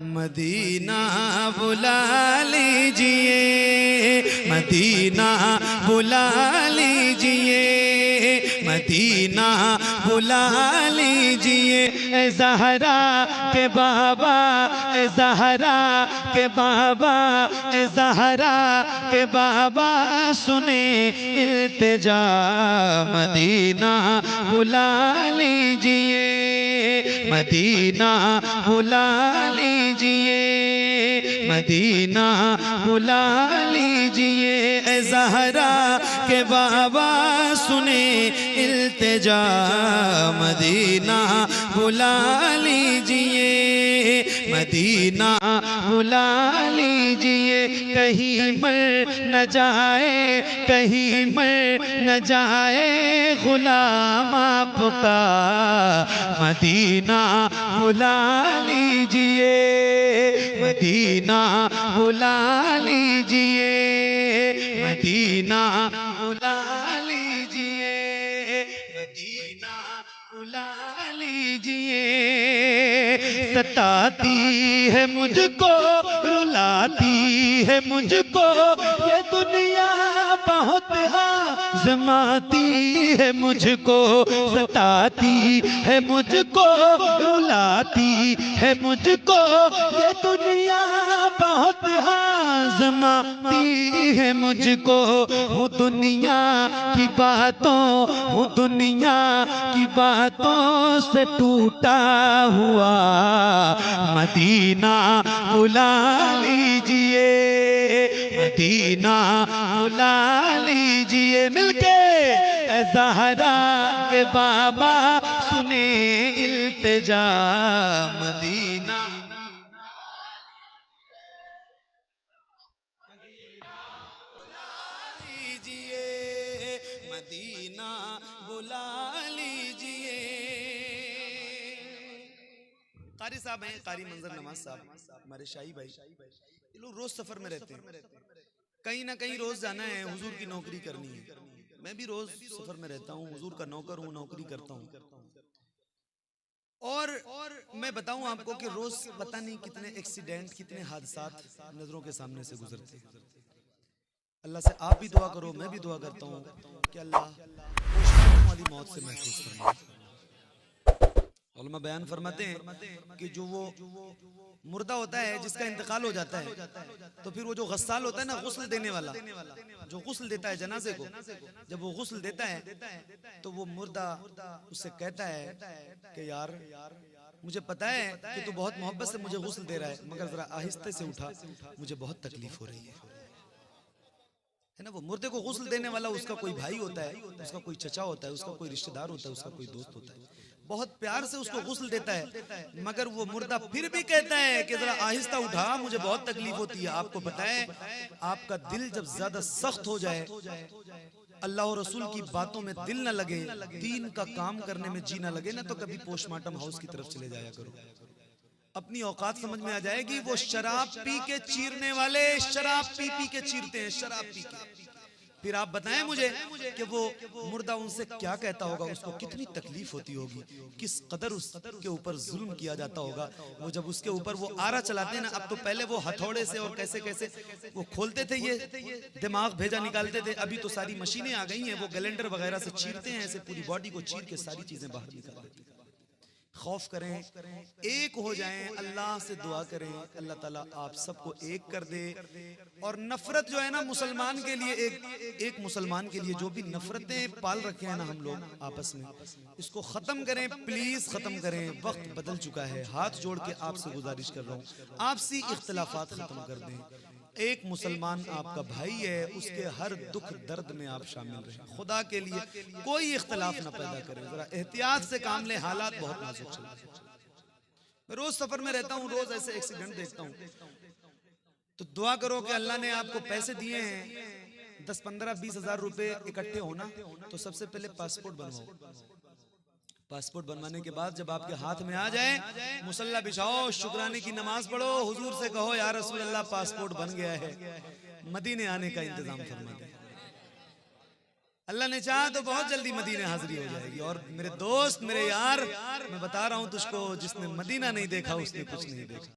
Medina बुला लीजिए, Medina बुला लीजिए, मदीना बुला लीजिए। ए ज़हरा के बाबा, ए ज़हरा के बाबा, ए ज़हरा के बाबा सुने इल्तिजा। मदीना बुला लीजिए, मदीना बुला लीजिए, मदीना बुला लीजिए। ए ज़हरा के बाबा सुने इल्तिजा, मदीना बुला लीजिए, मदीना बुला लीजिए। कहीं मर न जाए, कहीं मर न जाए गुलाम आपका, मदीना बुला लीजिए, मदीना बुला लीजिए, मदीना बुला लीजिए, मदीना बुला लीजिए। सताती है मुझको, रुलाती है मुझको ये दुनिया, बहुत आज़माती है मुझको। सताती है मुझको, रुलाती है मुझको ये दुनिया, बहुत आज़माती है मुझको। हूँ दुनिया की बातों, हूँ दुनिया की बातों से टूटा हुआ, मदीना बुला लीजिए, मदीना बुला लीजिए। मिलके ए ज़हरा के बाबा सुने इल्तिजा, मदीना लीजिए, मदीना बुला लीजिए। कारी साहब हैं, कारी मंजर नवाज साहब, हमारे शाही भाई, ये लोग रोज सफर में रहते हैं, कहीं ना कहीं रोज जाना है, हुजूर की नौकरी करनी है। मैं भी रोज सफर में रहता हूँ, हुजूर का नौकर हूँ, नौकरी करता हूँ। और मैं बताऊं आपको कि रोज पता नहीं कितने एक्सीडेंट, कितने हादसात नजरों के सामने से गुजरते हैं। अल्लाह से आप भी दुआ करो, मैं भी दुआ करता हूँ कि अल्लाह पोस्टमार्टम वाली मौत से महफूज फरमाए। उलमा बयान फरमाते हैं कि जो वो मुर्दा होता है जिसका इंतकाल हो जाता है, तो फिर वो जो गस्साल होता है ना, गुस्ल देने वाला, जो गुस्ल देता है जनाजे को, जब वो गुस्ल देता है तो वो मुर्दा उससे कहता है कि यार मुझे पता है कि तू बहुत मोहब्बत से मुझे गुस्ल दे रहा है, मगर जरा आहिस्ते से उठा, मुझे बहुत तकलीफ हो रही है ना। वो मुर्दे को गुस्ल देने वाला उसका कोई भाई होता है, उसका कोई चचा होता है, उसका कोई रिश्तेदार होता है, उसका कोई दोस्त होता है, बहुत प्यार से उसको गुस्ल देता है, मगर वो मुर्दा फिर भी कहता है कि जरा आहिस्ता उठा, मुझे बहुत तकलीफ होती है। आपको पता है, आपका दिल जब ज्यादा सख्त हो जाए, अल्लाह और रसूल की बातों में दिल न लगे, दीन का काम करने में जी न लगे ना, तो कभी पोस्टमार्टम हाउस की तरफ चले जाया करो। अपनी औकात समझ में आ जाएगी। वो शराब पी के चीरने वाले शराब पी पी के चीरते हैं, शराब पी के। फिर आप बताएं मुझे कि वो मुर्दा उनसे क्या कहता होगा, उसको कितनी तकलीफ होती होगी, किस कदर उसके ऊपर जुल्म किया जाता होगा। वो जब उसके ऊपर वो आरा चलाते हैं ना, अब तो पहले वो हथौड़े से और कैसे कैसे वो खोलते थे, ये दिमाग भेजा निकालते थे, अभी तो सारी मशीनें आ गई हैं, वो ग्राइंडर वगैरह से चीरते हैं, ऐसे पूरी बॉडी को चीर के सारी चीजें बाहर निकाल देते हैं। खौफ करें, एक हो जाएं, अल्लाह से दुआ करें, अल्लाह ताला आप सबको एक कर दे। और नफरत जो है ना मुसलमान के लिए, एक मुसलमान के लिए जो भी नफरतें पाल रखे हैं ना हम लोग आपस में, इसको खत्म करें, प्लीज खत्म करें। वक्त बदल चुका है, हाथ जोड़ के आपसे गुजारिश कर रहा हूँ, आपसी इख्तिलाफात खत्म कर दें। एक मुसलमान आपका भाई है, उसके हर दुख दर्द में आप शामिल रहें, खुदा के लिए कोई इख्तिलाफ ना पैदा करें, जरा एहतियात से काम लें, हालात बहुत नाजुक चल रहे हैं। मैं रोज सफर में रहता हूँ, रोज ऐसे एक्सीडेंट देखता हूँ, तो दुआ करो कि अल्लाह ने आपको पैसे दिए हैं 10, 15, 20 हजार रुपए इकट्ठे होना, तो सबसे पहले पासपोर्ट बनवाओ। पासपोर्ट बनवाने के बाद जब आपके हाथ में आ जाए, मुसल्ला बिछाओ, शुक्राने की नमाज पढ़ो, हुजूर से कहो या रसूल अल्लाह पासपोर्ट बन गया है, मदीने आने का इंतजाम फरमा दे। अल्लाह ने चाहा तो बहुत जल्दी मदीने हाजिरी हो जाएगी। और मेरे दोस्त, मेरे यार, मैं बता रहा हूं तुझको, जिसने मदीना नहीं देखा उसने कुछ नहीं देखा।